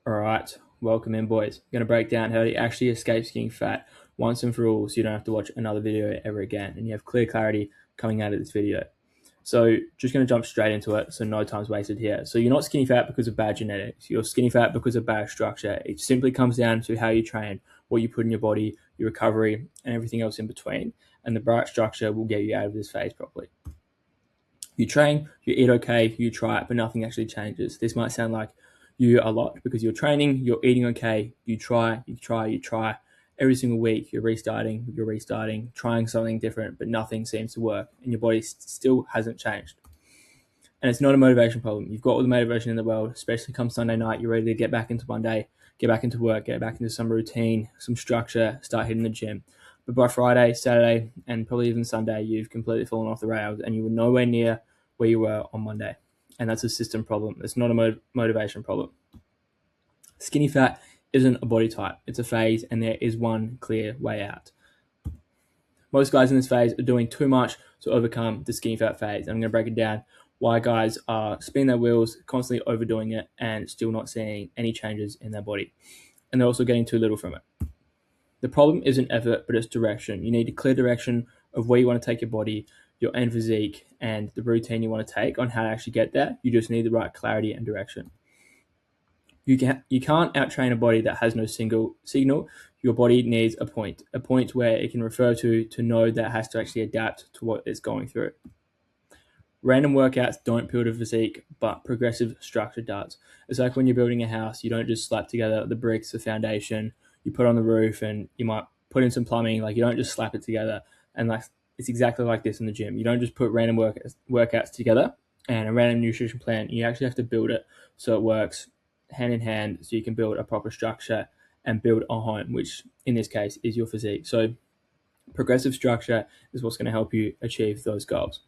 All right, welcome in, boys. I'm going to break down how to actually escape getting fat once and for all so you don't have to watch another video ever again and you have clear clarity coming out of this video. So, just going to jump straight into it so no time's wasted here. So, you're not skinny fat because of bad genetics, you're skinny fat because of bad structure. It simply comes down to how you train, what you put in your body, your recovery, and everything else in between. And the right structure will get you out of this phase properly. You train, you eat okay, you try it, but nothing actually changes. This might sound like you a lot because you're training, you're eating okay, you try. Every single week, you're restarting, trying something different, but nothing seems to work, and your body still hasn't changed. And it's not a motivation problem. You've got all the motivation in the world, especially come Sunday night, you're ready to get back into Monday, get back into work, get back into some routine, some structure, start hitting the gym. But by Friday, Saturday, and probably even Sunday, you've completely fallen off the rails and you were nowhere near where you were on Monday. And that's a system problem. It's not a motivation problem. Skinny fat isn't a body type. It's a phase, and there is one clear way out. Most guys in this phase are doing too much to overcome the skinny fat phase. I'm going to break it down why guys are spinning their wheels, constantly overdoing it, and still not seeing any changes in their body. And they're also getting too little from it. The problem isn't effort, but it's direction. You need a clear direction of where you want to take your body, your end physique, and the routine you want to take on how to actually get there. You just need the right clarity and direction. You can't out-train a body that has no single signal. Your body needs a point where it can refer to know that it has to actually adapt to what it's going through. Random workouts don't build a physique, but progressive structure does. It's like when you're building a house, you don't just slap together the bricks, the foundation, you put on the roof, and you might put in some plumbing. Like, you don't just slap it together. And like, it's exactly like this in the gym. You don't just put random workouts together and a random nutrition plan. You actually have to build it so it works hand in hand, so you can build a proper structure and build a home, which in this case is your physique. So progressive structure is what's going to help you achieve those goals.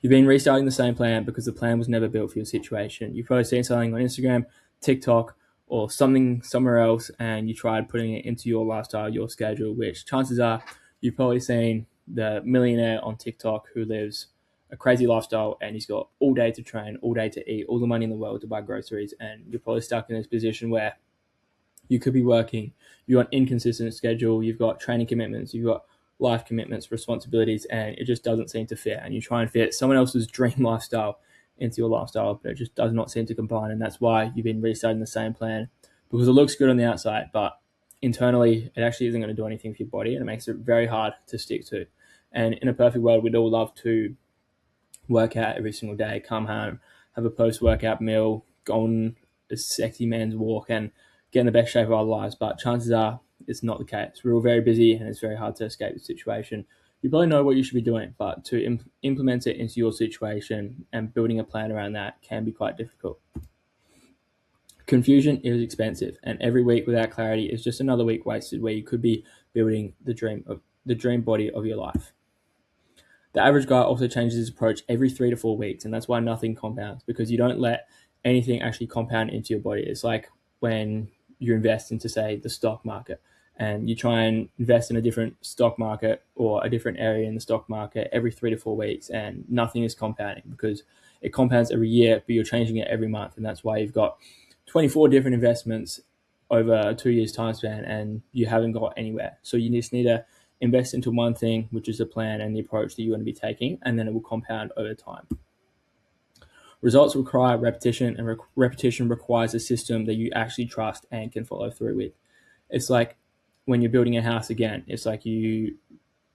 You've been restarting the same plan because the plan was never built for your situation. You've probably seen something on Instagram, TikTok, or something somewhere else, and you tried putting it into your lifestyle, your schedule, which chances are you've probably seen the millionaire on TikTok who lives a crazy lifestyle and he's got all day to train, all day to eat, all the money in the world to buy groceries, and you're probably stuck in this position where you could be working, you've got an inconsistent schedule, you've got training commitments, you've got life commitments, responsibilities, and it just doesn't seem to fit. And you try and fit someone else's dream lifestyle into your lifestyle, but it just does not seem to combine. And that's why you've been restarting the same plan, because it looks good on the outside, but internally it actually isn't going to do anything for your body, and it makes it very hard to stick to. And in a perfect world, we'd all love to work out every single day, come home, have a post-workout meal, go on a sexy man's walk, and get in the best shape of our lives. But chances are it's not the case. We're all very busy, and it's very hard to escape the situation. You probably know what you should be doing, but to implement it into your situation and building a plan around that can be quite difficult. Confusion is expensive, and every week without clarity is just another week wasted where you could be building the dream body of your life. The average guy also changes his approach every 3 to 4 weeks, and that's why nothing compounds, because you don't let anything actually compound into your body. It's like when you invest into, say, the stock market, and you try and invest in a different stock market or a different area in the stock market every 3 to 4 weeks, and nothing is compounding because it compounds every year, but you're changing it every month, and that's why you've got 24 different investments over a 2 years time span, and you haven't got anywhere. So you just need to invest into one thing, which is the plan and the approach that you want to be taking, and then it will compound over time. Results require repetition, and repetition requires a system that you actually trust and can follow through with. It's like when you're building a house again, it's like you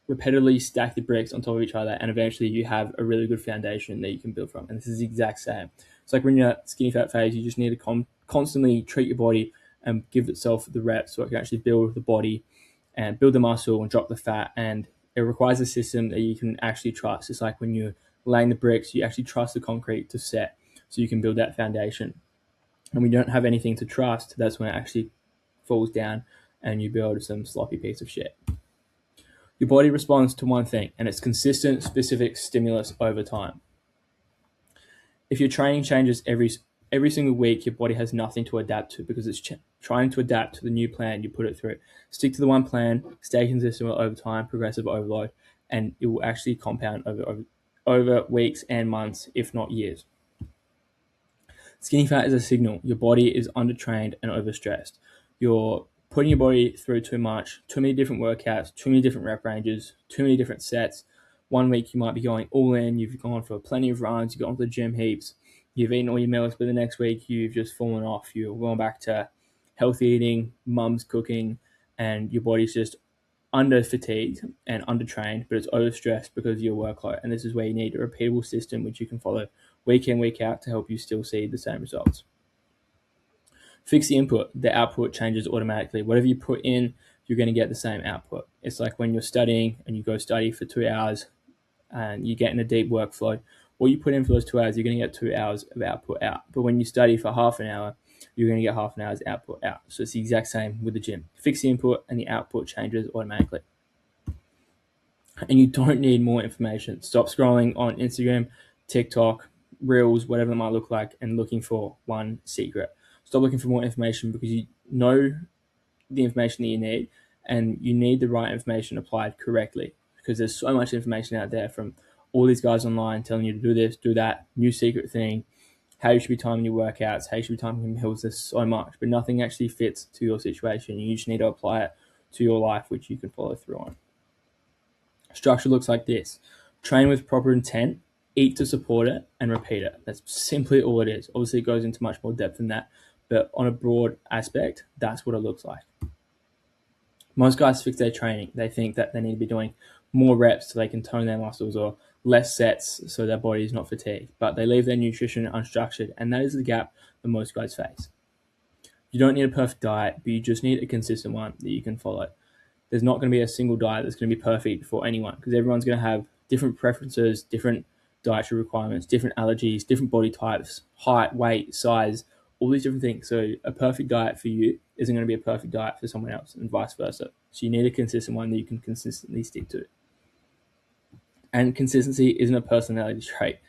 repetitively stack the bricks on top of each other, and eventually you have a really good foundation that you can build from. And this is the exact same. It's like when you're in a skinny fat phase, you just need to constantly treat your body and give itself the reps so it can actually build the body and build the muscle and drop the fat. And it requires a system that you can actually trust. It's like when you're laying the bricks, you actually trust the concrete to set so you can build that foundation. And when you don't have anything to trust, that's when it actually falls down and you build some sloppy piece of shit. Your body responds to one thing, and it's consistent, specific stimulus over time. If your training changes every single week, your body has nothing to adapt to because it's trying to adapt to the new plan you put it through. Stick to the one plan, stay consistent over time, progressive overload, and it will actually compound over weeks and months, if not years. Skinny fat is a signal your body is undertrained and overstressed. You're putting your body through too much, too many different workouts, too many different rep ranges, too many different sets. One week you might be going all in, you've gone for plenty of runs, you've gone to the gym heaps, you've eaten all your meals, but the next week you've just fallen off. You're going back to healthy eating, mum's cooking, and your body's just under fatigued and undertrained, but it's overstressed because of your workload. And this is where you need a repeatable system which you can follow week in, week out to help you still see the same results. Fix the input, the output changes automatically. Whatever you put in, you're going to get the same output. It's like when you're studying and you go study for 2 hours and you get in a deep workflow. What you put in for those 2 hours, you're going to get 2 hours of output out. But when you study for half an hour, you're going to get half an hour's output out. So it's the exact same with the gym. Fix the input and the output changes automatically. And you don't need more information. Stop scrolling on Instagram, TikTok, Reels, whatever it might look like, and looking for one secret. Stop looking for more information because you know the information that you need, and you need the right information applied correctly, because there's so much information out there from all these guys online telling you to do this, do that, new secret thing, how you should be timing your workouts, how you should be timing your meals. There's so much, but nothing actually fits to your situation. You just need to apply it to your life, which you can follow through on. Structure looks like this: train with proper intent, eat to support it, and repeat it. That's simply all it is. Obviously, it goes into much more depth than that, but on a broad aspect, that's what it looks like. Most guys fix their training. They think that they need to be doing more reps so they can tone their muscles, or less sets so their body is not fatigued. But they leave their nutrition unstructured, and that is the gap that most guys face. You don't need a perfect diet, but you just need a consistent one that you can follow. There's not going to be a single diet that's going to be perfect for anyone, because everyone's going to have different preferences, different dietary requirements, different allergies, different body types, height, weight, size, all these different things. So a perfect diet for you isn't going to be a perfect diet for someone else, and vice versa. So you need a consistent one that you can consistently stick to. And consistency isn't a personality trait.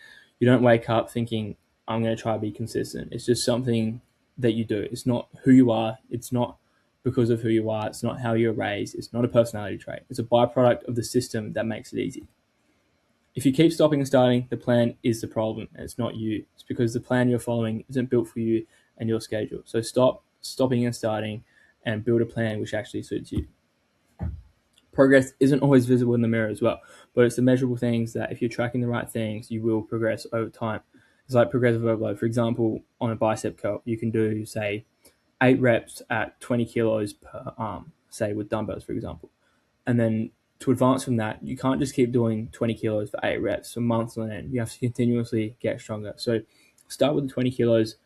You don't wake up thinking, I'm going to try to be consistent. It's just something that you do. It's not who you are. It's not because of who you are. It's not how you're raised. It's not a personality trait. It's a byproduct of the system that makes it easy. If you keep stopping and starting, the plan is the problem, and it's not you. It's because the plan you're following isn't built for you and your schedule. So stop stopping and starting and build a plan which actually suits you. Progress isn't always visible in the mirror as well, but it's the measurable things that if you're tracking the right things, you will progress over time. It's like progressive overload. For example, on a bicep curl, you can do, say, 8 reps at 20 kilos per arm, say with dumbbells, for example. And then to advance from that, you can't just keep doing 20 kilos for 8 reps for months on end. You have to continuously get stronger. So start with the 20 kilos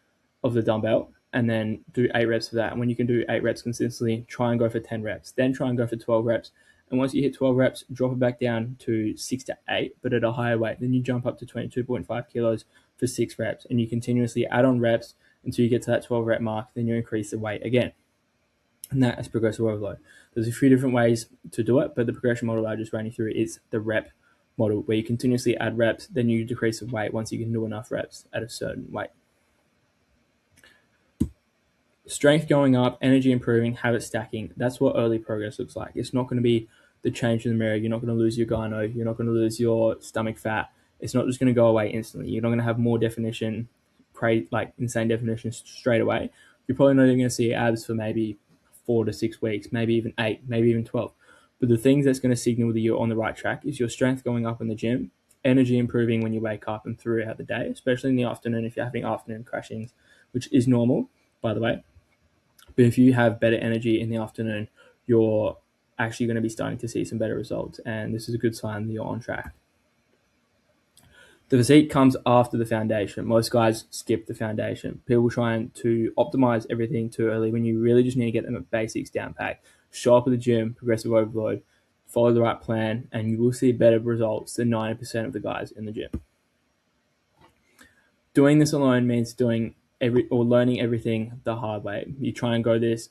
of the dumbbell and then do 8 reps for that. And when you can do 8 reps consistently, try and go for 10 reps. Then try and go for 12 reps. And once you hit 12 reps, drop it back down to 6 to 8, but at a higher weight. Then you jump up to 22.5 kilos for 6 reps. And you continuously add on reps until you get to that 12 rep mark. Then you increase the weight again. And that is progressive overload. There's a few different ways to do it, but the progression model I just ran you through is the rep model, where you continuously add reps, then you decrease the weight once you can do enough reps at a certain weight. Strength going up, energy improving, habit stacking. That's what early progress looks like. It's not going to be the change in the mirror. You're not going to lose your gyno. You're not going to lose your stomach fat. It's not just going to go away instantly. You're not going to have more definition, like insane definition straight away. You're probably not even going to see abs for maybe 4 to 6 weeks, maybe even 8, maybe even 12. But the things that's going to signal that you're on the right track is your strength going up in the gym, energy improving when you wake up and throughout the day, especially in the afternoon if you're having afternoon crashings, which is normal, by the way. But if you have better energy in the afternoon, you're actually going to be starting to see some better results. And this is a good sign that you're on track. The physique comes after the foundation. Most guys skip the foundation. People trying to optimize everything too early when you really just need to get them at basics down pat. Show up at the gym, progressive overload, follow the right plan, and you will see better results than 90% of the guys in the gym. Doing this alone means learning everything the hard way. You try and go this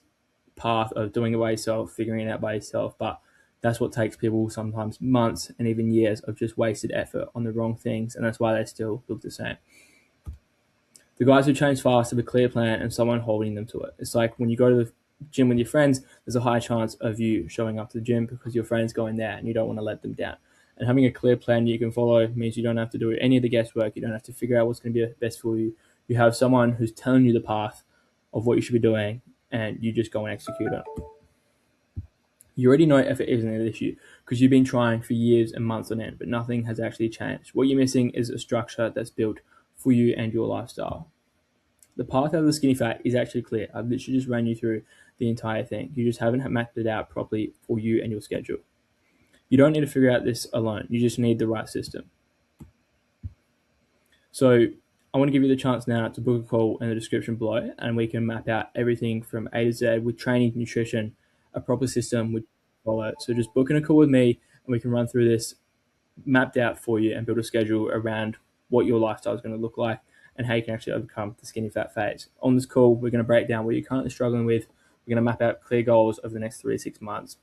path of doing it by yourself, figuring it out by yourself, but that's what takes people sometimes months and even years of just wasted effort on the wrong things, and that's why they still look the same. The guys who change fast have a clear plan and someone holding them to it. It's like when you go to the gym with your friends, there's a high chance of you showing up to the gym because your friend's going there and you don't want to let them down. And having a clear plan you can follow means you don't have to do any of the guesswork. You don't have to figure out what's going to be best for you. You have someone who's telling you the path of what you should be doing, and you just go and execute it. You already know effort isn't an issue because you've been trying for years and months on end, but nothing has actually changed. What you're missing is a structure that's built for you and your lifestyle. The path out of the skinny fat is actually clear. I've literally just ran you through the entire thing. You just haven't mapped it out properly for you and your schedule. You don't need to figure out this alone. You just need the right system. So I want to give you the chance now to book a call in the description below, and we can map out everything from A to Z with training, nutrition, a proper system with follow. So just booking a call with me, and we can run through this mapped out for you and build a schedule around what your lifestyle is going to look like and how you can actually overcome the skinny fat phase. On this call, we're going to break down what you're currently struggling with. We're going to map out clear goals over the next 3 to 6 months.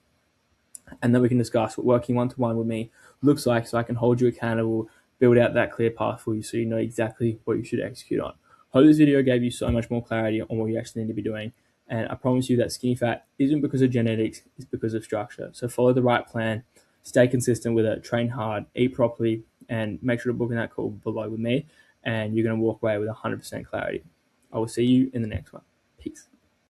And then we can discuss what working one-to-one with me looks like, so I can hold you accountable, build out that clear path for you so you know exactly what you should execute on. Hope this video gave you so much more clarity on what you actually need to be doing. And I promise you that skinny fat isn't because of genetics, it's because of structure. So follow the right plan, stay consistent with it, train hard, eat properly, and make sure to book in that call below with me. And you're going to walk away with 100% clarity. I will see you in the next one. Peace.